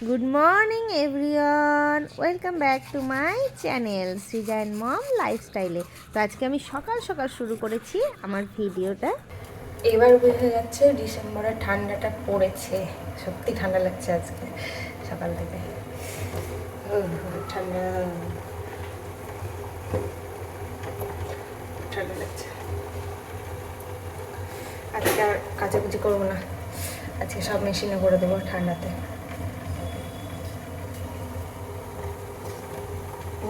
Good morning everyone, welcome back to my channel Srija and mom লাইফস্টাইলে। তো আজকে আমি সকাল সকাল শুরু করেছি আমার ভিডিওটা। এবার বোঝা যাচ্ছে ডিসেম্বরে ঠান্ডাটা পড়েছে, সত্যি ঠান্ডা লাগছে আজকে সকাল থেকে। ঠান্ডা ঠান্ডা লাগছে। আজকে আর কাচাকুচি করবো না, আজকে সব মেশিনে করে দেবো ঠান্ডাতে।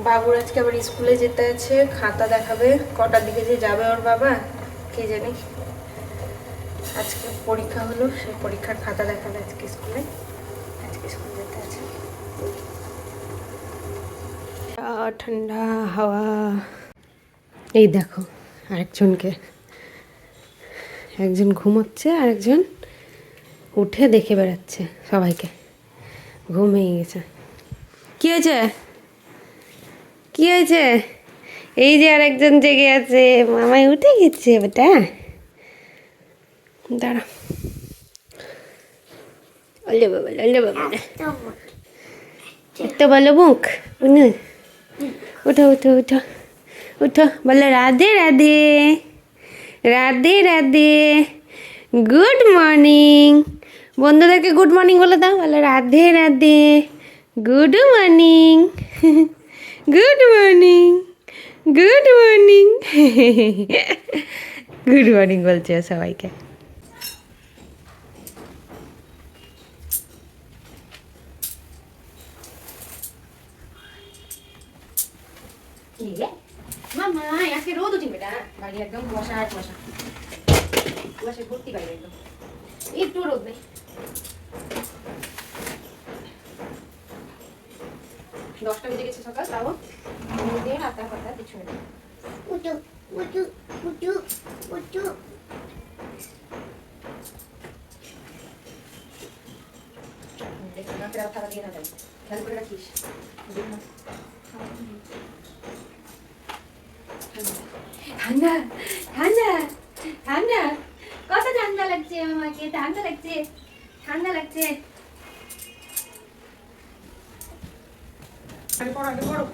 বাবুর আজকে আবার স্কুলে যেতে আছে, খাতা দেখাবে, কটার দিকে যে যাবে ওর বাবা কে জানি। আজকে পরীক্ষা হলো, সেই পরীক্ষার খাতা দেখাবে আজকে স্কুলে, আজকে স্কুল যেতে আছে। ঠান্ডা হাওয়া। এই দেখো আরেকজনকে, একজন ঘুমোচ্ছে আর একজন উঠে দেখে বেড়াচ্ছে সবাইকে, ঘুমিয়ে গেছে। কি হয়েছে? কি হয়েছে? এই যে আর একজন জেগে আছে, মামাই উঠে গেছে বেটা। দাঁড়া, ওলে বাবা ওলে বাবা, তো বলো মুখ, উঠো উঠো উঠো উঠো, বলো রাধে রাধে রাধে রাধে, গুড মর্নিং। বন্ধুদেরকে গুড মর্নিং বলে দাও, বলো Radhe Radhe, good morning good morning good morning good morning বলছে সবাইকে। মামা আজকে রোদ উঠি বেটা, বাইরে একদম কুয়াশা আর কুয়াশা, কুয়াশা ভর্তি বাইরে, একদম একটু রোদ নেই। 10টা বেজে গেছে সকাল, তাও দিয়ে রাতার কথা কিছু নেই। উঠু উঠু উঠু উঠু, থাকা দিয়ে না, খেয়াল করে রাখিস। ঠান্ডা ঠান্ডা ঠান্ডা, কত ঠান্ডা লাগছে আমাকে, ঠান্ডা লাগছে ঠান্ডা লাগছে। আগে পড়ো আগে পড়ো।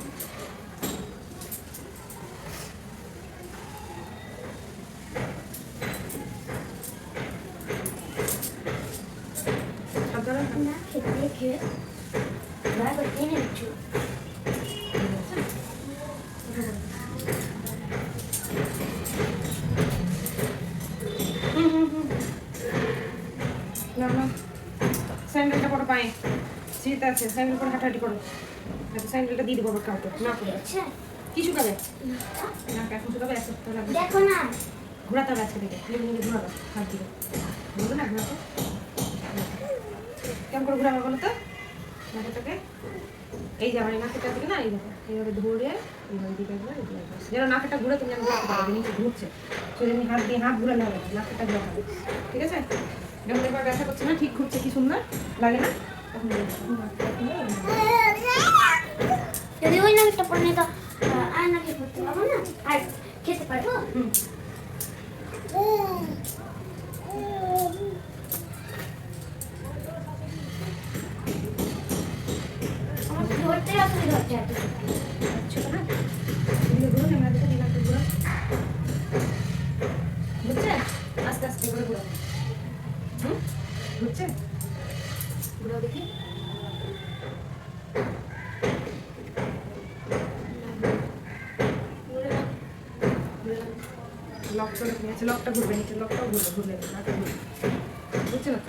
স্যান্ডেলটা পরো পায়ে, শীত আছে, স্যান্ডেল পরে হাঁটাহাঁটি করো। স্যান্ডেলটা দিয়ে দেবো কাউকে না করে কি শুকাবে না, এখন শুকাবে এক সপ্তাহ লাগবে। দেখো না ঘোরাতে হবে আজকে থেকে, ঘোরাবো হাত দিকে, বলবো না ঘোরাতে কেমন করে ঘোরাবো বলো তো নাকেরটাকে। এই যে আমার এই নাকেরটা থেকে না, এই দেখো এইভাবে ধরে এইভাবে দিকে যেন নাকেরটা ঘুরে তুমি যেন ঘুরতে পারো, নিচে ঘুরছে সেজন্য হাত দিয়ে হাত ঘুরালে হবে, নাকেরটা ঘোরাতে, ঠিক আছে? যখন এবার ব্যথা করছে না, ঠিক ঘুরছে, কি সুন্দর লাগে না? যদি ওই নামটা পড়লে তো আর নাকি করতে পারবো না, আর খেতে পারবো। আমার ধরতে অসুবিধা হচ্ছে এত ছোট না, বুঝছে? আস্তে আস্তে করে ঘুরাবো, বুঝছে? ঘুরাও দেখি। লকটা নিয়েছে, লকটা ঘুরবে, নিচে লকটাও ঘুরবে, ঘুরবে বুঝছে না?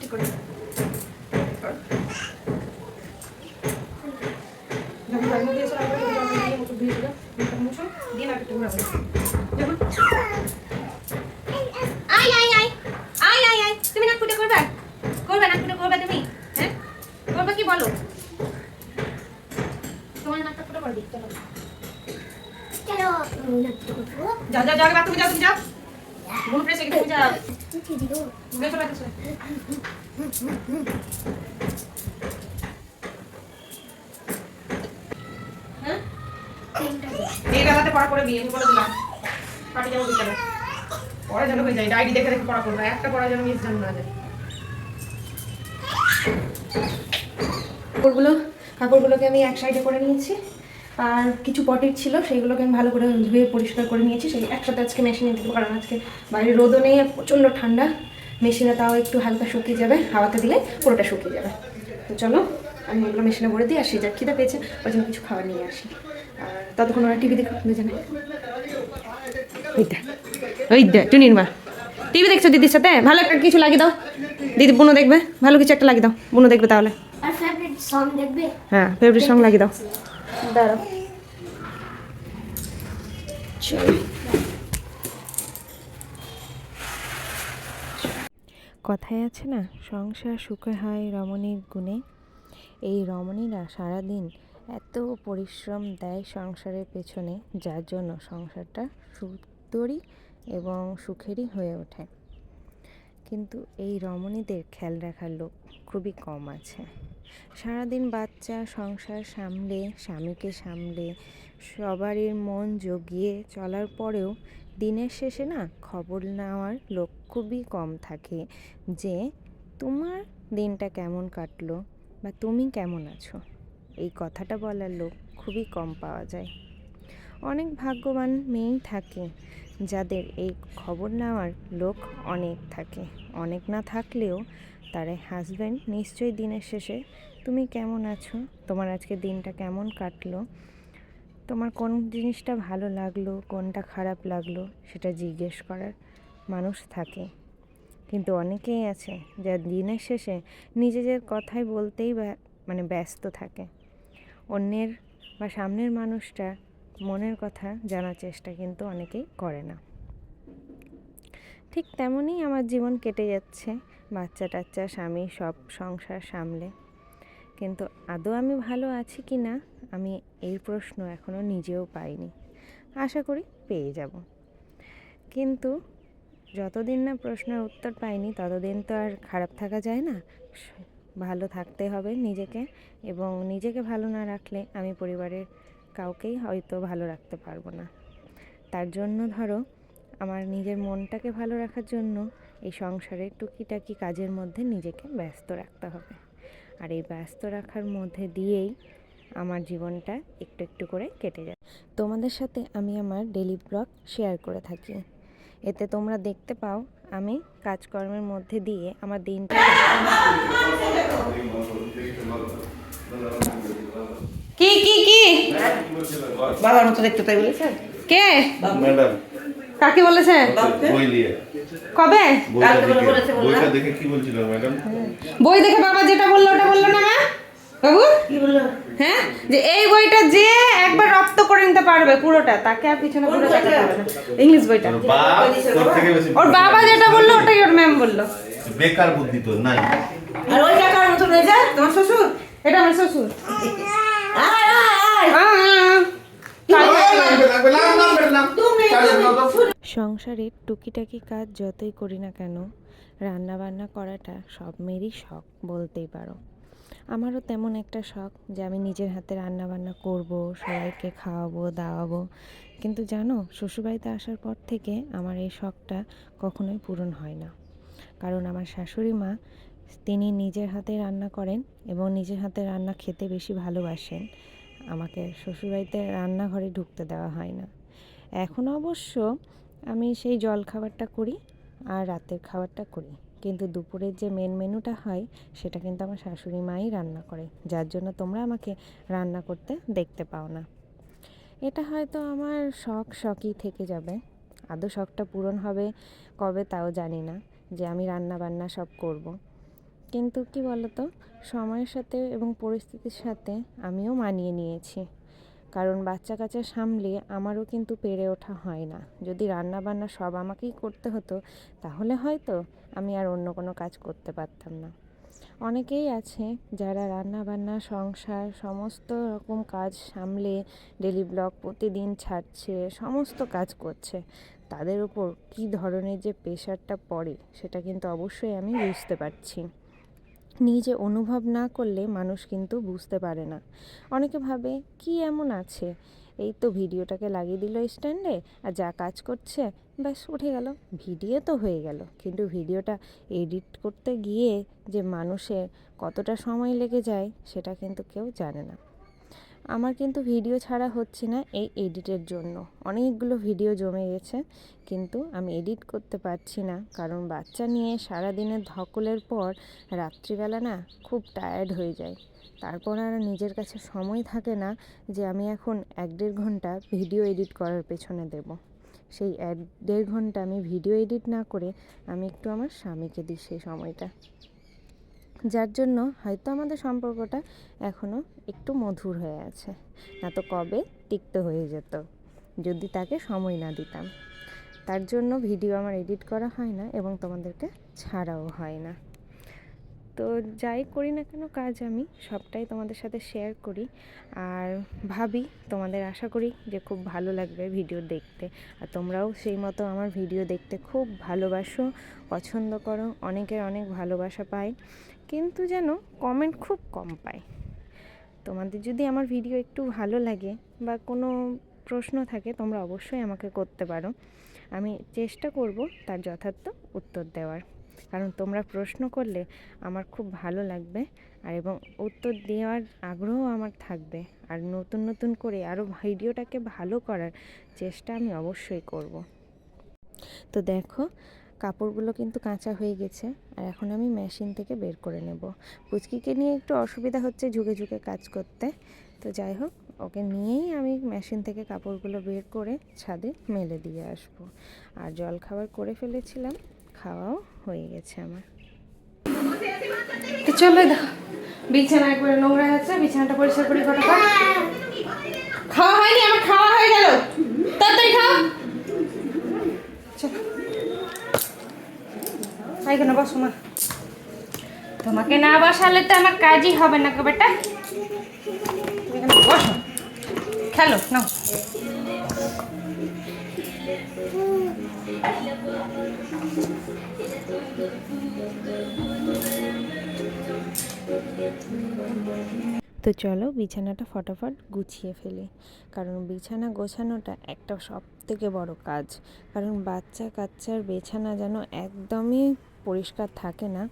ঠিক করে তুমি নাক ফুটে করবে, করবে নাক ফুটে করবে তুমি, হ্যাঁ করবে কি বলো? তোমার নাকটা ফুটে করে দিই, চলো চলো নাটক করবো। যাও যাও যাও, বাথরুমে যাও, তুমি যাও, ঘুম ফ্রেশ হয়ে গেছে, যাও ঠিক দিও চলে আসো। হ্যাঁ এই বেলাতে পড়া করে বিয়ে বলে দিলাম, পার্টি যাবো বিকালে, পড়া যেন হয়ে যায়, ডায়েরি দেখে দেখে পড়া করবো, একটা পড়া যেন মিস যেন না যায়। কাপড়গুলোকে আমি এক সাইডে করে নিয়েছি, আর কিছু পটের ছিল সেইগুলোকে আমি ভালো করে ধুয়ে পরিষ্কার করে নিয়েছি, সেই একসাথে আজকে মেশিনে দেবো, কারণ আজকে বাইরে রোদও নেই, প্রচণ্ড ঠান্ডা, মেশিনে তাও একটু হালকা শুকিয়ে যাবে, হাওয়াতে দিলে পুরোটা শুকিয়ে যাবে। তো চলো আমি এগুলো মেশিনে ভরে দিয়ে আসি, যা খিদে পেয়েছে ওই জন্য কিছু খাবার নিয়ে আসি, আর ততক্ষণ ওরা টিভি দেখো দুজনে। ওই দে টুনির মা টিভি দেখছো দিদির সাথে, ভালো একটা কিছু লাগিয়ে দাও, দিদি বুনো দেখবে, ভালো কিছু একটা লাগিয়ে দাও, বুনো দেখবে তাহলে। আর ফেভারিট সং দেখবে? হ্যাঁ ফেভারিট সং লাগিয়ে দাও, দাঁড়াও। কথায় আছে না, সংসার সুখে হয় রমণীর গুণে। এই রমণীরা সারাদিন এত পরিশ্রম দেয় সংসারের পেছনে, যার জন্য সংসারটা সুন্দরী এবং সুখেরই হয়ে ওঠে। কিন্তু এই রমণীদের খেয়াল রাখার লোক খুবই কম আছে। সারাদিন বাচ্চা সংসার সামলে, স্বামীকে সামলে, সবারই মন জগিয়ে চলার পরেও দিনের শেষে না খবর নেওয়ার লোক খুবই কম থাকে, যে তোমার দিনটা কেমন কাটলো বা তুমি কেমন আছো, এই কথাটা বলার লোক খুবই কম পাওয়া যায়। অনেক ভাগ্যবান মেয়েই থাকে যাদের এই খবর নেওয়ার লোক অনেক থাকে। অনেক না থাকলেও তার হাজব্যান্ড নিশ্চয়ই দিনের শেষে তুমি কেমন আছো, তোমার আজকে দিনটা কেমন কাটলো, তোমার কোন জিনিসটা ভালো লাগলো, কোনটা খারাপ লাগলো, সেটা জিজ্ঞেস করার মানুষ থাকে। কিন্তু অনেকেই আছে যা দিনের শেষে নিজেদের কথাই বলতেই ব্যস্ত থাকে, অন্যের বা সামনের মানুষটা মনের কথা জানার চেষ্টা কিন্তু অনেকেই করে না। ঠিক তেমনই আমার জীবন কেটে যাচ্ছে, বাচ্চা টাচ্চা স্বামী সব সংসার সামলে। কিন্তু আদৌ আমি ভালো আছি কি না, আমি এই প্রশ্ন এখনও নিজেও পাইনি, আশা করি পেয়ে যাব। কিন্তু যতদিন না প্রশ্নের উত্তর পাইনি ততদিন তো আর খারাপ থাকা যায় না, ভালো থাকতে হবে নিজেকে, এবং নিজেকে ভালো না রাখলে আমি পরিবারের কাউকেই হয়তো ভালো রাখতে পারবো না। তার জন্য ধরো আমার নিজের মনটাকে ভালো রাখার জন্য এই সংসারের টুকিটাকি কাজের মধ্যে নিজেকে ব্যস্ত রাখতে হবে, আর এই ব্যস্ত রাখার মধ্যে দিয়েই আমার জীবনটা একটু একটু করে কেটে যায়। তোমাদের সাথে আমি আমার ডেলি ব্লগ শেয়ার করে থাকি, এতে তোমরা দেখতে পাও আমি কাজকর্মের মধ্যে দিয়ে আমার দিনটা। কি কি কি বাবার মতো দেখতে তাই বলেছে কে ম্যাডাম কাকে বলেছে? বই নিয়ে কবে? বইটা দেখে কি বলছিল ম্যাডাম? বই দেখে বাবা যেটা বললো ওটা বললো না মা? বাবু কি বললো? হ্যাঁ, যে এই বইটা যে একবার রপ্ত করে নিতে পারবে পুরোটা, তাকে আর পিছনে পুরো দেখাতে হবে না। ইংলিশ বইটা ওর বাপ তোর থেকে বেশি ওর বাবা যেটা বললো ওটাই ওর ম্যাম বললো। বেকার বুদ্ধি তো নাই। আর ওই কাকার মতো রয়েছে তোমার শ্বশুর। এটা আমার শ্বশুর। আয় আয় সংসারের টুকিটাকি কাজ যতই করি না কেন, রান্না বান্না করাটা সব মেয়েরই শখ বলতেই পারো। আমারও তেমন একটা শখ যে আমি নিজের হাতে রান্না বান্না করব, সবাইকে খাওয়াবো দাওয়াবো। কিন্তু জানো, শ্বশুরবাড়িতে আসার পর থেকে আমার এই শখটা কখনোই পূরণ হয় না। কারণ আমার শাশুড়ি মা, তিনি নিজের হাতে রান্না করেন এবং নিজের হাতে রান্না খেতে বেশি ভালোবাসেন। আমাকে শ্বশুরবাড়িতে রান্নাঘরে ঢুকতে দেওয়া হয় না। এখন অবশ্য আমি সেই জল খাবারটা করি আর রাতের খাবারটা করি, কিন্তু দুপুরের যে মেন মেনুটা হয় সেটা কিন্তু আমার শাশুড়ি মাই রান্না করে, যার জন্য তোমরা আমাকে রান্না করতে দেখতে পাও না। এটা হয়তো আমার শখই থেকে যাবে, আদৌ শখটা পূরণ হবে কবে তাও জানি না, যে আমি রান্না বান্না সব করব। কিন্তু কি বলতো, সময়ের সাথে এবং পরিস্থিতির সাথে আমিও মানিয়ে নিয়েছি, কারণ বাচ্চা কাচ্চা সামলে আমারও কিন্তু পেরে ওঠা হয় না। যদি রান্না বান্না সব আমাকেই করতে হতো তাহলে হয়তো আমি আর অন্য কোনো কাজ করতে পারতাম না। অনেকেই আছে যারা রান্না বান্না সংসার সমস্ত রকম কাজ সামলে ডেলি ব্লগ প্রতিদিন ছাড়ছে, সমস্ত কাজ করছে, তাদের উপর কী ধরনের যে প্রেশারটা পড়ে সেটা কিন্তু অবশ্যই আমি বুঝতে পারছি। নিজে অনুভব না করলে মানুষ কিন্তু বুঝতে পারে না। অনেকে ভাবে কি এমন আছে এই তো ভিডিওটাকে লাগিয়ে দিল স্ট্যান্ডে আর যা কাজ করছে ব্যাস উঠে গেল, ভিডিও তো হয়ে গেল, কিন্তু ভিডিওটা এডিট করতে গিয়ে যে মানুষের কতটা সময় লেগে যায় সেটা কিন্তু কেউ জানে না। আমার কিন্তু ভিডিও ছাড়া হচ্ছে না এই এডিটের জন্য, অনেকগুলো ভিডিও জমে গেছে কিন্তু আমি এডিট করতে পারছি না, কারণ বাচ্চা নিয়ে সারাদিনের ধকলের পর রাত্রিবেলা না খুব টায়ার্ড হয়ে যায়। তারপর আর নিজের কাছে সময় থাকে না যে আমি এখন 1-1.5 ঘন্টা ভিডিও এডিট করার পেছনে দেব। সেই 1-1.5 ঘন্টা আমি ভিডিও এডিট না করে আমি একটু আমার স্বামীকে দিই সেই সময়টা, যার জন্য হয়তো আমাদের সম্পর্কটা এখনও একটু মধুর হয়ে আছে, না তো কবে তিক্ত হয়ে যেত যদি তাকে সময় না দিতাম। তার জন্য ভিডিও আমার এডিট করা হয় না এবং তোমাদেরকে ছাড়াও হয় না। তো যাই করি না কেন কাজ আমি সবটাই তোমাদের সাথে শেয়ার করি, আর ভাবি তোমাদের আশা করি যে খুব ভালো লাগবে ভিডিও দেখতে, আর তোমরাও সেই মতো আমার ভিডিও দেখতে খুব ভালোবাসো, পছন্দ করো, অনেকের অনেক ভালোবাসা পায়, কিন্তু যেন কমেন্ট খুব কম পায়। তোমাদের যদি আমার ভিডিও একটু ভালো লাগে বা কোনো প্রশ্ন থাকে তোমরা অবশ্যই আমাকে করতে পারো, আমি চেষ্টা করব তার যথার্থ উত্তর দেওয়ার, কারণ তোমরা প্রশ্ন করলে আমার খুব ভালো লাগবে আর এবং উত্তর দেওয়ার আগ্রহ আমার থাকবে, আর নতুন নতুন করে আরও ভিডিওটাকে ভালো করার চেষ্টা আমি অবশ্যই করব। তো দেখো কাপড়গুলো কিন্তু কাঁচা হয়ে গেছে আর এখন আমি মেশিন থেকে বের করে নেব। পুচকিকে নিয়ে একটু অসুবিধা হচ্ছে ঝুঁকে ঝুঁকে কাজ করতে, তো যাই হোক ওকে নিয়েই আমি মেশিন থেকে কাপড়গুলো বের করে ছাদে মেলে দিয়ে আসব। আর জল খাবার করে ফেলেছিলাম, খাওয়াও হয়ে গেছে আমার। তো চলো দেখো বিছানা একবারে নোংরা আছে, বিছানাটা পরিষ্কার করি ফটাফট। খাওয়া হয়নি আমার, খাওয়া হয়ে গেল, তাড়াতাড়ি খাও। চলো এখানে বসো মা, তোমাকে না বসালে তো আমার কাজই হবে না গো বেটা, এখানে বসো খেলো নাও। তো চলো বিছানাটা ফটাফট গুছিয়ে ফেলি, কারণ বিছানা গোছানোটা একটা সবথেকে বড় কাজ, কারণ বাচ্চা কাচ্চার বিছানা যেন একদমই পরিষ্কার থাকে না,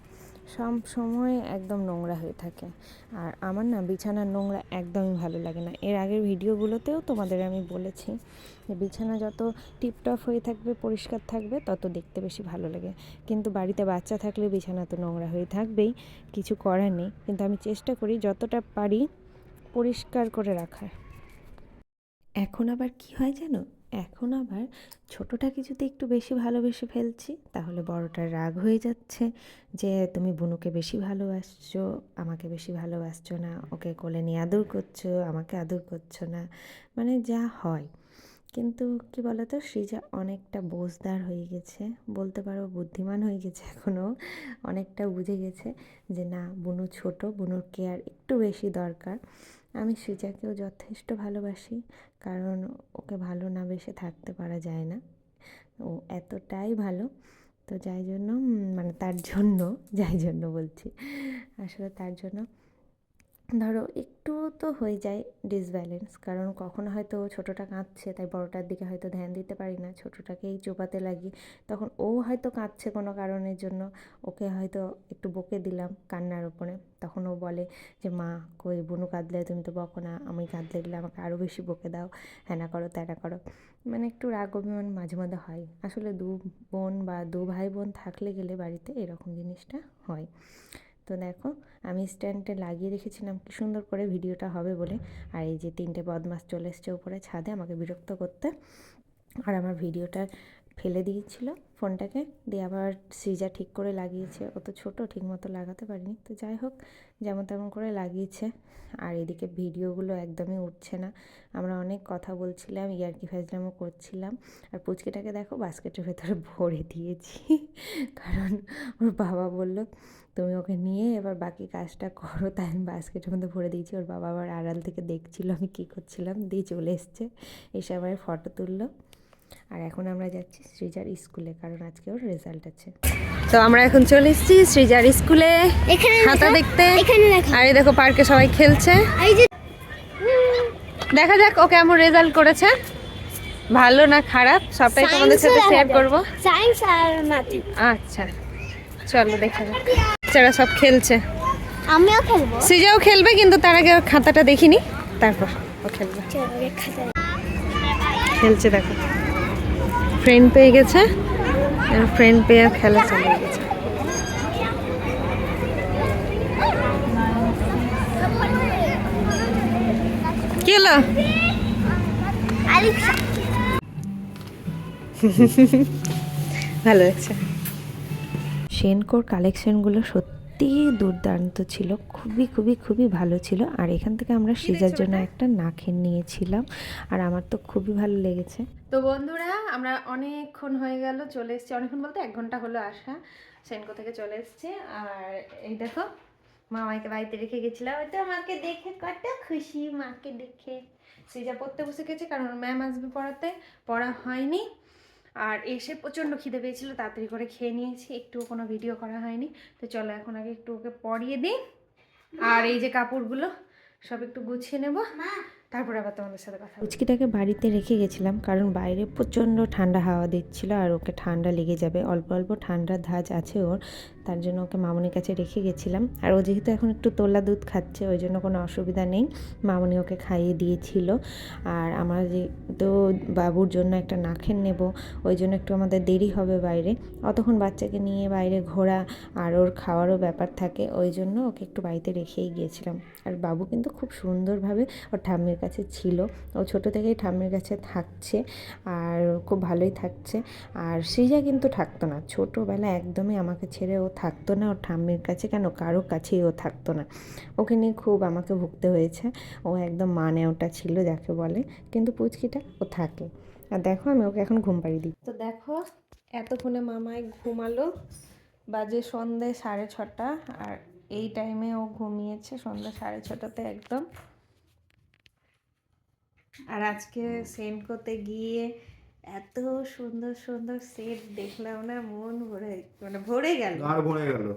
সব সময় একদম নোংরা হয়ে থাকে। আর আমার না বিছানার নোংরা একদমই ভালো লাগে না। এর আগের ভিডিওগুলোতেও তোমাদের আমি বলেছি যে বিছানা যত টিপটপ হয়ে থাকবে, পরিষ্কার থাকবে, তত দেখতে বেশি ভালো লাগে। কিন্তু বাড়িতে বাচ্চা থাকলে বিছানা তো নোংরা হয়ে থাকবেই, কিছু করার নেই, কিন্তু আমি চেষ্টা করি যতটা পারি পরিষ্কার করে রাখার। এখন আবার কি হয় জানো, এখন আবার ছোটোটাকে যদি একটু বেশি ভালোবেসে ফেলছি তাহলে বড়টার রাগ হয়ে যাচ্ছে যে তুমি বুনুকে বেশি ভালোবাসছো, আমাকে বেশি ভালোবাসছো না, ওকে কোলে নিয়ে আদর করছো, আমাকে আদর করছো না, মানে যা হয়। কিন্তু কি বলতো, সৃজা অনেকটা বোঝদার হয়ে গেছে, বলতে পারো বুদ্ধিমান হয়ে গেছে, এখনও অনেকটা বুঝে গেছে যে না বুনু ছোট, বুনুর কেয়ার একটু বেশি দরকার। আমি সৃজাকেও যথেষ্ট ভালোবাসি, কারণ ওকে ভালো না বেসে থাকতে পারা যায় না, ও এতটাই ভালো। তো যাই জন্য যাই জন্য বলছি, আসলে তার জন্য ধরো একটু তো হয়ে যায় ডিসব্যালেন্স, কারণ কখনো হয়তো ছোটোটা কাঁদছে তাই বড়টার দিকে হয়তো ধ্যান দিতে পারি না, ছোটোটাকেই চোপাতে লাগি, তখন ও হয়তো কাঁদছে কোনো কারণের জন্য, ওকে হয়তো একটু বকে দিলাম কান্নার উপরে, তখন ও বলে যে মা কই বুনু কাঁদলে তুমি তো বকো না, আমি কাঁদলে গেলে আমাকে আরও বেশি বকে দাও, হ্যানা করো ত্যানা করো, মানে একটু রাগ অভিমান মাঝে মাঝে হয়। আসলে দু বোন বা দু ভাই বোন থাকলে গেলে বাড়িতে এরকম জিনিসটা হয়। তো দেখো আমি স্ট্যান্ডে লাগিয়ে রেখেছিলাম কি সুন্দর করে ভিডিওটা হবে বলে, আর এই যে 3টে বদমাস চলে এসছে উপরে ছাদে আমাকে বিরক্ত করতে, আর আমার ভিডিওটা ফেলে দিয়েছিল ফোনটাকে, দিয়ে আবার সৃজা ঠিক করে লাগিয়েছে, ও তো ছোটো ঠিক মতো লাগাতে পারিনি, তো যাই হোক যেমন তেমন করে লাগিয়েছে। আর এদিকে ভিডিওগুলো একদমই উঠছে না, আমরা অনেক কথা বলছিলাম, ইয়ার্কি ফাজলামও করছিলাম, আর পুচকিটাকে দেখো বাস্কেটের ভেতরে ভরে দিয়েছি, কারণ ওর বাবা বলল তুমি ওকে নিয়ে এবার বাকি কাজটা করো, তাই আমি বাস্কেটের মধ্যে ভরে দিয়েছি। ওর বাবা আবার আড়াল থেকে দেখছিল আমি কী করছিলাম, দিয়ে চলে এসছে, এসে আবার ফটো তুললো। আর এখন আমরা যাচ্ছি সৃজার স্কুলে, কারণ আজকে ওর রেজাল্ট আছে। তো আমরা এখন চলে এসেছি সৃজার স্কুলে খাতা দেখতে, আর এই দেখো পার্কে সবাই খেলছে। দেখা যাক ও কেমন রেজাল্ট করেছে, ভালো না খারাপ সবটাই তোমাদের সাথে শেয়ার করব। সায়েন্স আর ম্যাথ। আচ্ছা চলো দেখা যাক। বাচ্চারা সব খেলছে, আমিও খেলবো। সিজাও খেলবে কিন্তু তার আগে ওর খাতাটা দেখিনি, তারপর ও খেলবে। চলো খাতা। খেলছে দেখো, ফ্রেন্ড পেয়ে গেছে, ফ্রেন্ড পেয়ে খেলা চালু হয়ে গেছে। কি হলো? আলিশা ভালো লাগছে। শেনকোর কালেকশনগুলো সত্যি দুর্দান্ত ছিল, খুবই খুবই খুবই ভালো ছিল। আর এখান থেকে আমরা সিজার জন্য একটা নাখেন নিয়েছিলাম, আর আমার তো খুবই ভালো লেগেছে। তো বন্ধুরা আমরা অনেকক্ষণ হয়ে গেল চলে এসেছি, অনেকক্ষণ বলতে 1 ঘন্টা হলো আসা, শেনকো থেকে চলে এসেছি। আর এই দেখো মামাকে বাড়িতে রেখে গেছিলাম, ওইটা মাকে দেখে কত খুশি, মাকে দেখে। সিজা পড়তে বসে গেছে কারণ ম্যাম আসবে পড়াতে, পড়া হয়নি। আর এসে প্রচণ্ড খিদে পেয়েছিল, তাড়াতাড়ি করে খেয়ে নিয়েছি, একটুও কোনো ভিডিও করা হয়নি। তো চলো এখন আগে একটু ওকে পরিয়ে দিই। আর এই যে কাপড়গুলো সব একটু গুছিয়ে নেব, তারপর আবার তোমাদের সাথে কথা। পুচকিটাকে বাড়িতে রেখে গেছিলাম কারণ বাইরে প্রচণ্ড ঠান্ডা হাওয়া দিচ্ছিল, আর ওকে ঠান্ডা লেগে যাবে, অল্প অল্প ঠান্ডার ধাঁচ আছে ওর, তার জন্য ওকে মামনির কাছে রেখে গেছিলাম। আর ও যেহেতু এখন একটু তোলা দুধ খাচ্ছে ওই জন্য কোনো অসুবিধা নেই, মামনি ওকে খাইয়ে দিয়েছিল। আর আমার যেহেতু বাবুর জন্য একটা নাখেন নেব, ওই জন্য একটু আমাদের দেরি হবে বাইরে, অতক্ষণ বাচ্চাকে নিয়ে বাইরে ঘোরা আর ওর খাওয়ারও ব্যাপার থাকে, ওই জন্য ওকে একটু বাড়িতে রেখেই গিয়েছিলাম। আর বাবু কিন্তু খুব সুন্দরভাবে ওর ঠাম্মির কাছে ছিল, ও ছোটো থেকেই ঠাম্মির কাছে থাকছে আর খুব ভালোই থাকছে। আর সৃজা কিন্তু থাকতো না, ছোটোবেলায় একদমই আমাকে ছেড়ে ও থাকতো না, ওর ঠাম্মির কাছে কেন কারো কাছেই ও থাকতো না, ওকে নিয়ে খুব আমাকে ভুগতে হয়েছে। ও একদম মানে ওটা ছিল যাকে বলে, কিন্তু পুচকিটা ও থাকে। আর দেখো আমি ওকে এখন ঘুম পাড়িয়ে দিই। তো দেখো এতক্ষণে মামায় ঘুমালো, বাজে সন্ধ্যে 6:30, আর এই টাইমে ও ঘুমিয়েছে সন্ধ্যা 6:30তে একদম। আর আজকে সেন্ট করতে গিয়ে এত সুন্দর সুন্দর সেট দেখলাম না, মন ভরে ভরে গেল। আর ভরে গেল।